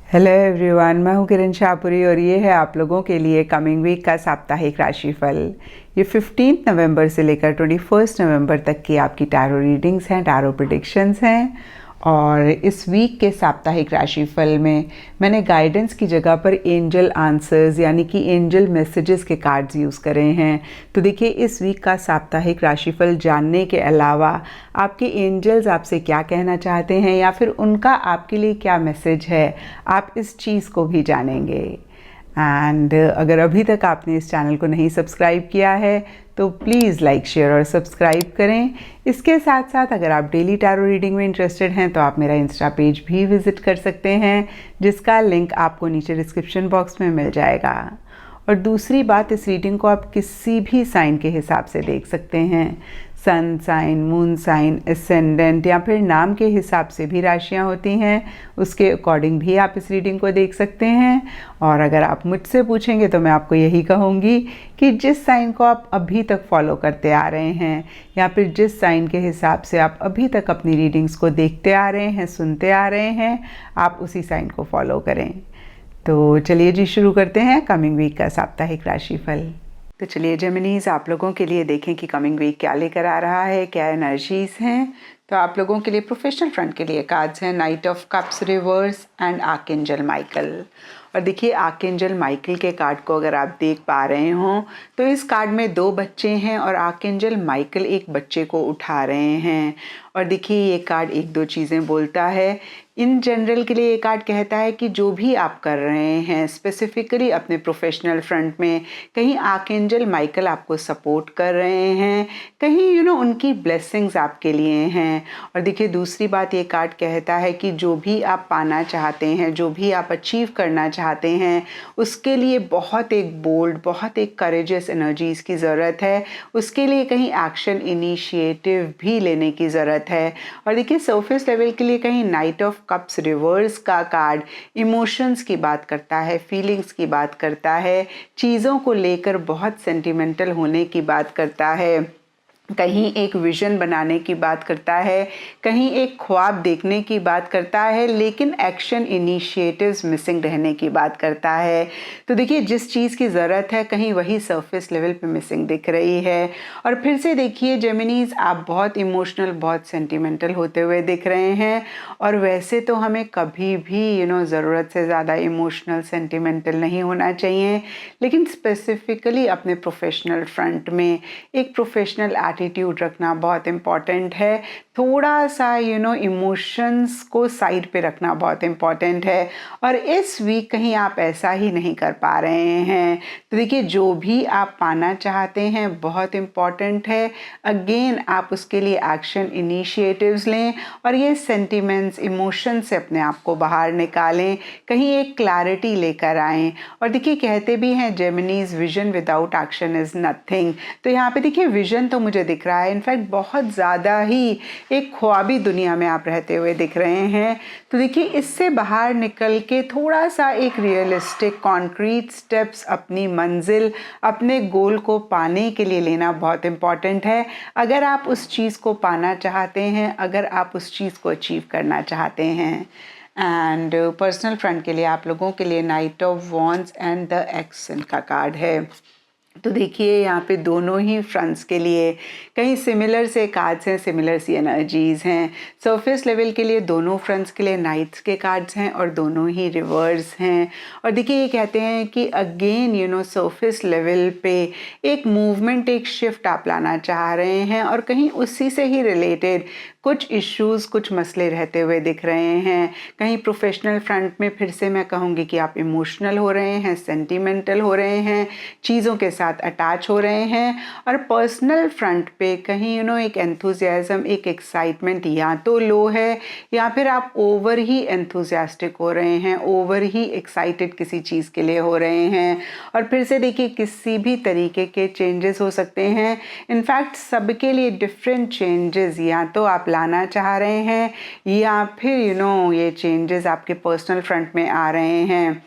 Hello everyone, मैं हूँ किरण शाहपुरी और ये है आप लोगों के लिए कमिंग वीक का साप्ताहिक राशिफल। ये 15 नवंबर से लेकर 21 नवंबर तक की आपकी टैरो रीडिंग्स हैं, टैरो प्रेडिक्शंस हैं। और इस वीक के साप्ताहिक राशिफल में मैंने गाइडेंस की जगह पर एंजल आंसर्स यानी कि एंजल मैसेजेस के कार्ड्स यूज़ करे हैं। तो देखिए, इस वीक का साप्ताहिक राशिफल जानने के अलावा आपके एंजल्स आपसे क्या कहना चाहते हैं या फिर उनका आपके लिए क्या मैसेज है, आप इस चीज़ को भी जानेंगे। एंड अगर अभी तक आपने इस चैनल को नहीं सब्सक्राइब किया है तो प्लीज़ लाइक, शेयर और सब्सक्राइब करें। इसके साथ साथ अगर आप डेली टैरो रीडिंग में इंटरेस्टेड हैं तो आप मेरा इंस्टा पेज भी विज़िट कर सकते हैं, जिसका लिंक आपको नीचे डिस्क्रिप्शन बॉक्स में मिल जाएगा। और दूसरी बात, इस रीडिंग को आप किसी भी साइन के हिसाब से देख सकते हैं। Sun sign, moon sign, ascendant या फिर नाम के हिसाब से भी राशियां होती हैं, उसके अकॉर्डिंग भी आप इस रीडिंग को देख सकते हैं। और अगर आप मुझसे पूछेंगे तो मैं आपको यही कहूँगी कि जिस साइन को आप अभी तक फॉलो करते आ रहे हैं या फिर जिस साइन के हिसाब से आप अभी तक अपनी रीडिंग्स को देखते आ रहे हैं, सुनते आ रहे हैं, आप उसी साइन को फॉलो करें। तो चलिए जी, शुरू करते हैं कमिंग वीक का साप्ताहिक राशिफल। तो चलिए जेमिनीज, आप लोगों के लिए देखें कि कमिंग वीक क्या लेकर आ रहा है, क्या एनर्जीज हैं। तो आप लोगों के लिए प्रोफेशनल फ्रंट के लिए कार्ड्स हैं night of cups reverse and archangel Michael. और देखिए, आर्कएंजल माइकल के कार्ड को अगर आप देख पा रहे हो तो इस कार्ड में 2 बच्चे हैं और आर्कएंजल माइकल एक बच्चे को उठा रहे हैं। और देखिए, ये कार्ड एक दो चीज़ें बोलता है। इन जनरल के लिए ये कार्ड कहता है कि जो भी आप कर रहे हैं, स्पेसिफिकली अपने प्रोफेशनल फ्रंट में, कहीं आर्कएंजल माइकल आपको सपोर्ट कर रहे हैं, कहीं उनकी ब्लेसिंग्स आपके लिए हैं। और देखिए, दूसरी बात, ये कार्ड कहता है कि जो भी आप पाना चाहते हैं, जो भी आप अचीव करना चाहते हैं, उसके लिए बहुत एक बोल्ड, बहुत एक करेजियस एनर्जीज की ज़रूरत है। उसके लिए कहीं एक्शन इनिशिएटिव भी लेने की ज़रूरत है। और देखिए, सरफेस लेवल के लिए कहीं नाइट ऑफ कप्स रिवर्स का कार्ड इमोशंस की बात करता है, फीलिंग्स की बात करता है, चीज़ों को लेकर बहुत सेंटिमेंटल होने की बात करता है, कहीं एक विजन बनाने की बात करता है, कहीं एक ख्वाब देखने की बात करता है, लेकिन एक्शन इनिशिएटिव्स मिसिंग रहने की बात करता है। तो देखिए, जिस चीज़ की ज़रूरत है कहीं वही सरफेस लेवल पे मिसिंग दिख रही है। और फिर से देखिए जेमिनीज, आप बहुत इमोशनल, बहुत सेंटिमेंटल होते हुए दिख रहे हैं। और वैसे तो हमें कभी भी ज़रूरत से ज़्यादा इमोशनल, सेंटिमेंटल नहीं होना चाहिए, लेकिन स्पेसिफिकली अपने प्रोफेशनल फ्रंट में एक प्रोफेशनल एटीट्यूड रखना बहुत इम्पॉर्टेंट है। थोड़ा सा इमोशंस को साइड पे रखना बहुत इम्पॉर्टेंट है। और इस वीक कहीं आप ऐसा ही नहीं कर पा रहे हैं। तो देखिए, जो भी आप पाना चाहते हैं बहुत इम्पॉर्टेंट है। अगेन, आप उसके लिए एक्शन इनिशिएटिव्स लें और ये सेंटिमेंट्स, इमोशन से अपने आप को बाहर निकालें, कहीं एक क्लैरिटी लेकर आएँ। और देखिए, कहते भी हैं Geminis, vision without action is nothing. तो यहाँ पे देखिए, विजन तो मुझे दिख रहा है, इनफैक्ट बहुत ज़्यादा ही एक ख्वाबी दुनिया में आप रहते हुए दिख रहे हैं। तो देखिए, इससे बाहर निकल के थोड़ा सा एक रियलिस्टिक, कॉन्क्रीट स्टेप्स अपनी मंजिल, अपने गोल को पाने के लिए लेना बहुत इम्पॉर्टेंट है। अगर आप उस चीज़ को पाना चाहते हैं, अगर आप उस चीज़ को अचीव करना चाहते हैं। एंड पर्सनल फ्रंट के लिए आप लोगों के लिए night of wands and the action का कार्ड है। तो देखिए, यहाँ पे दोनों ही फ्रंट्स के लिए कहीं सिमिलर से कार्ड्स हैं, सिमिलर सी एनर्जीज हैं। सरफेस लेवल के लिए दोनों फ्रंट्स के लिए नाइट्स के कार्ड्स हैं और दोनों ही रिवर्स हैं। और देखिए, ये कहते हैं कि अगेन सरफेस लेवल पे एक मूवमेंट, एक शिफ्ट आप लाना चाह रहे हैं और कहीं उसी से ही रिलेटेड कुछ इश्यूज़, कुछ मसले रहते हुए दिख रहे हैं। कहीं प्रोफेशनल फ्रंट में फिर से मैं कहूँगी कि आप इमोशनल हो रहे हैं, सेंटिमेंटल हो रहे हैं, चीज़ों के साथ अटैच हो रहे हैं। और पर्सनल फ्रंट पे कहीं एक एंथुजियाज्म, एक एक्साइटमेंट या तो लो है या फिर आप ओवर ही एंथुजियास्टिक हो रहे हैं, ओवर ही एक्साइटेड किसी चीज़ के लिए हो रहे हैं। और फिर से देखिए, किसी भी तरीके के चेंजेस हो सकते हैं। इनफैक्ट सबके लिए डिफरेंट चेंजेस या तो आप लाना चाह रहे हैं या फिर ये चेंजेस आपके पर्सनल फ्रंट में आ रहे हैं।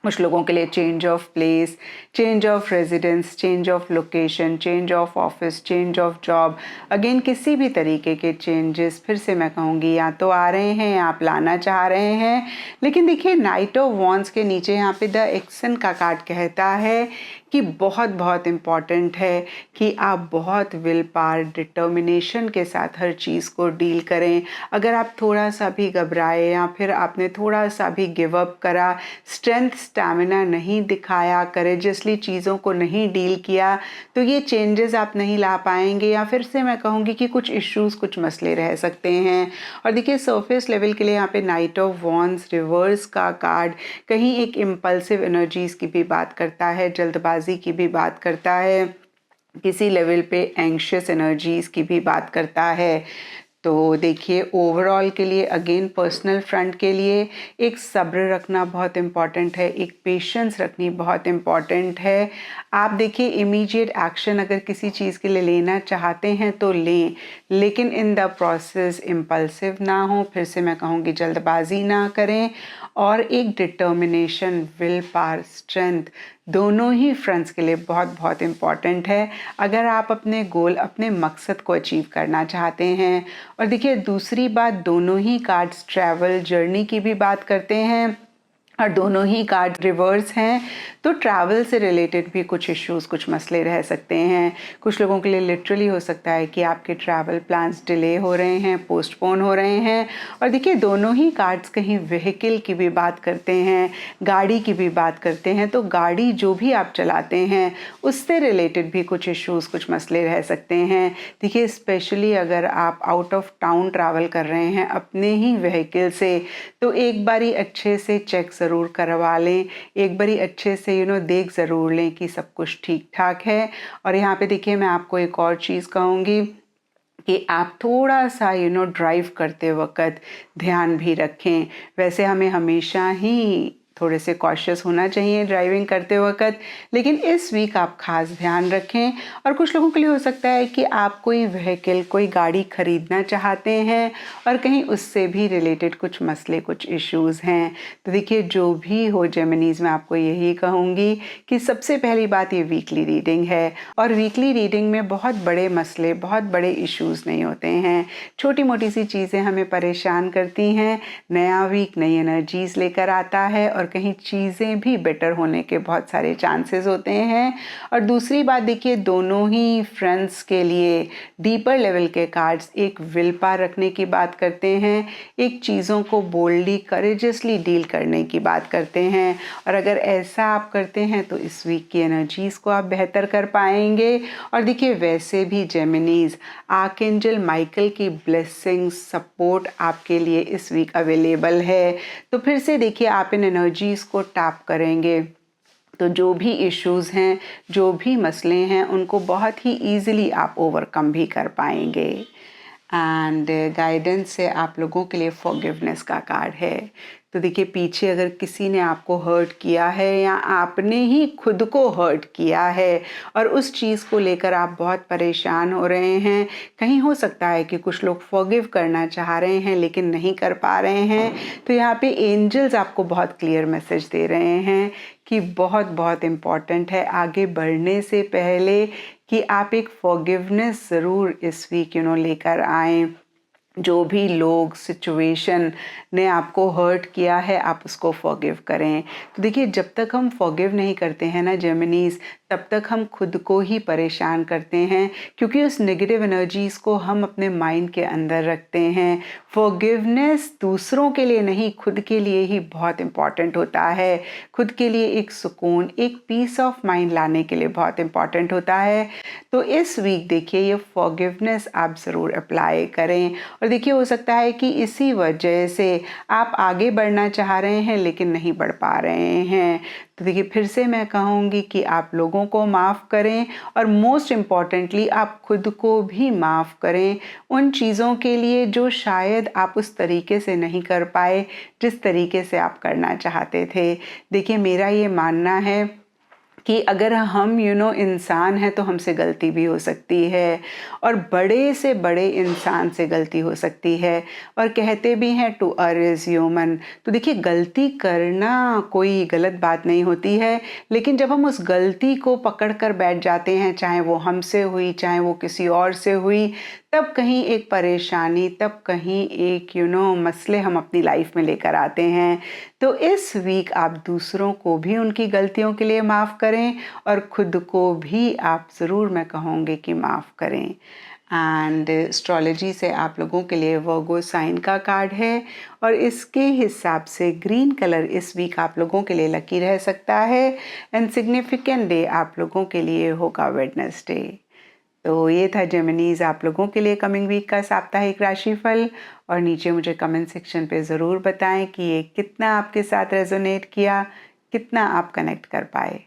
कुछ लोगों के लिए change of place, change of residence, change of location, change of office, change of job, again किसी भी तरीके के चेंजेस फिर से मैं कहूँगी या तो आ रहे हैं या आप लाना चाह रहे हैं। लेकिन देखिए नाइट ऑफ वॉन्ड्स के नीचे यहाँ पे द एक्शन का कार्ड कहता है कि बहुत बहुत इम्पॉर्टेंट है कि आप बहुत विल पावर, डिटर्मिनेशन के साथ हर चीज़ को डील करें। अगर आप थोड़ा सा भी घबराए या फिर आपने थोड़ा सा भी गिव अप करा, स्ट्रेंथ स्टैमिना नहीं दिखाया, करेजियसली चीज़ों को नहीं डील किया, तो ये चेंजेस आप नहीं ला पाएंगे या फिर से मैं कहूँगी कि कुछ इश्यूज़, कुछ मसले रह सकते हैं। और देखिए सरफेस लेवल के लिए यहाँ पे नाइट ऑफ वॉन्ड्स रिवर्स का कार्ड कहीं एक इम्पल्सिव एनर्जीज़ की भी बात करता है, जल्दबाजी की भी बात करता है, किसी लेवल पे एंग्शियस एनर्जीज़ की भी बात करता है। तो देखिए ओवरऑल के लिए अगेन पर्सनल फ्रंट के लिए एक सब्र रखना बहुत इम्पॉर्टेंट है, एक पेशेंस रखनी बहुत इम्पॉर्टेंट है। आप देखिए इमीडिएट एक्शन अगर किसी चीज़ के लिए लेना चाहते हैं तो लें, लेकिन इन द प्रोसेस इम्पल्सिव ना हो, फिर से मैं कहूँगी जल्दबाजी ना करें, और एक डिटर्मिनेशन, विल पावर, स्ट्रेंथ दोनों ही फ्रंट्स के लिए बहुत बहुत इम्पॉर्टेंट है अगर आप अपने गोल, अपने मकसद को अचीव करना चाहते हैं। और देखिए दूसरी बात, दोनों ही कार्ड्स ट्रैवल, जर्नी की भी बात करते हैं और दोनों ही कार्ड रिवर्स हैं, तो ट्रैवल से रिलेटेड भी कुछ इश्यूज़, कुछ मसले रह सकते हैं। कुछ लोगों के लिए लिटरली हो सकता है कि आपके ट्रैवल प्लान्स डिले हो रहे हैं, पोस्टपोन हो रहे हैं। और देखिए दोनों ही कार्ड्स कहीं व्हीकल की भी बात करते हैं, गाड़ी की भी बात करते हैं, तो गाड़ी जो भी आप चलाते हैं उससे रिलेटेड भी कुछ इश्यूज़, कुछ मसले रह सकते हैं। देखिए स्पेशली अगर आप आउट ऑफ टाउन ट्रैवल कर रहे हैं अपने ही व्हीकल से, तो एक बारी अच्छे से चेक ज़रूर करवा लें, एक बारी अच्छे से देख ज़रूर लें कि सब कुछ ठीक ठाक है। और यहाँ पे देखिए मैं आपको एक और चीज़ कहूँगी कि आप थोड़ा सा ड्राइव करते वक्त ध्यान भी रखें। वैसे हमें हमेशा ही थोड़े से कॉशियस होना चाहिए ड्राइविंग करते वक्त, लेकिन इस वीक आप खास ध्यान रखें। और कुछ लोगों के लिए हो सकता है कि आप कोई व्हीकल, कोई गाड़ी खरीदना चाहते हैं और कहीं उससे भी रिलेटेड कुछ मसले, कुछ इश्यूज़ हैं। तो देखिए जो भी हो जेमिनीज़, मैं आपको यही कहूँगी कि सबसे पहली बात ये वीकली रीडिंग है, और वीकली रीडिंग में बहुत बड़े मसले, बहुत बड़े इश्यूज़ नहीं होते हैं। छोटी मोटी सी चीज़ें हमें परेशान करती हैं। नया वीक नई एनर्जीज़ लेकर आता है और कहीं चीज़ें भी बेटर होने के बहुत सारे चांसेस होते हैं। और दूसरी बात देखिए दोनों ही फ्रेंड्स के लिए डीपर लेवल के कार्ड्स एक विल पावर रखने की बात करते हैं, एक चीज़ों को बोल्डली, करेजियसली डील करने की बात करते हैं। और अगर ऐसा आप करते हैं तो इस वीक की एनर्जीज़ को आप बेहतर कर पाएंगे। और देखिए वैसे भी जेमिनीज़, आर्कएंजल माइकल की ब्लेसिंग, सपोर्ट आपके लिए इस वीक अवेलेबल है। तो फिर से देखिए आप इन एनर्जीज़ को टैप करेंगे तो जो भी इश्यूज़ हैं, जो भी मसले हैं, उनको बहुत ही ईजिली आप ओवरकम भी कर पाएंगे। एंड गाइडेंस से आप लोगों के लिए फॉरगिवनेस का कार्ड है। तो देखिए पीछे अगर किसी ने आपको हर्ट किया है या आपने ही खुद को हर्ट किया है और उस चीज़ को लेकर आप बहुत परेशान हो रहे हैं, कहीं हो सकता है कि कुछ लोग फॉरगिव करना चाह रहे हैं लेकिन नहीं कर पा रहे हैं, तो यहाँ पे एंजल्स आपको बहुत क्लियर मैसेज दे रहे हैं कि बहुत बहुत इम्पॉर्टेंट है आगे बढ़ने से पहले कि आप एक फॉरगिवनेस ज़रूर इस वीक लेकर आएँ। जो भी लोग, सिचुएशन ने आपको हर्ट किया है, आप उसको फॉरगिव करें। तो देखिए जब तक हम फॉरगिव नहीं करते हैं ना जेमिनीज़, तब तक हम खुद को ही परेशान करते हैं, क्योंकि उस नेगेटिव एनर्जीज़ को हम अपने माइंड के अंदर रखते हैं। फॉरगिवनेस दूसरों के लिए नहीं, खुद के लिए ही बहुत इम्पॉर्टेंट होता है। खुद के लिए एक सुकून, एक पीस ऑफ माइंड लाने के लिए बहुत इम्पॉर्टेंट होता है। तो इस वीक देखिए ये फॉरगिवनेस आप ज़रूर अप्लाई करें। और देखिए हो सकता है कि इसी वजह से आप आगे बढ़ना चाह रहे हैं लेकिन नहीं बढ़ पा रहे हैं। तो देखिए फिर से मैं कहूँगी कि आप लोगों को माफ़ करें और मोस्ट इम्पॉर्टेंटली आप खुद को भी माफ़ करें उन चीज़ों के लिए जो शायद आप उस तरीके से नहीं कर पाए जिस तरीके से आप करना चाहते थे। देखिए मेरा ये मानना है कि अगर हम इंसान हैं तो हमसे गलती भी हो सकती है, और बड़े से बड़े इंसान से गलती हो सकती है। और कहते भी हैं टू अर्र इज़ ह्यूमन। तो देखिए, गलती करना कोई गलत बात नहीं होती है, लेकिन जब हम उस गलती को पकड़ कर बैठ जाते हैं, चाहे वो हमसे हुई चाहे वो किसी और से हुई, तब कहीं एक परेशानी, तब कहीं एक मसले हम अपनी लाइफ में लेकर आते हैं। तो इस वीक आप दूसरों को भी उनकी गलतियों के लिए माफ़ करें, और खुद को भी आप ज़रूर, मैं कहूँगी कि माफ़ करें। एंड एस्ट्रोलॉजी से आप लोगों के लिए वर्गो साइन का कार्ड है, और इसके हिसाब से ग्रीन कलर इस वीक आप लोगों के लिए लकी रह सकता है। एंड सिग्निफिकेंट डे आप लोगों के लिए होगा वेडनेसडे। तो ये था जेमिनीज आप लोगों के लिए कमिंग वीक का साप्ताहिक राशिफल। और नीचे मुझे कमेंट सेक्शन पे ज़रूर बताएं कि ये कितना आपके साथ रेजोनेट किया, कितना आप कनेक्ट कर पाए।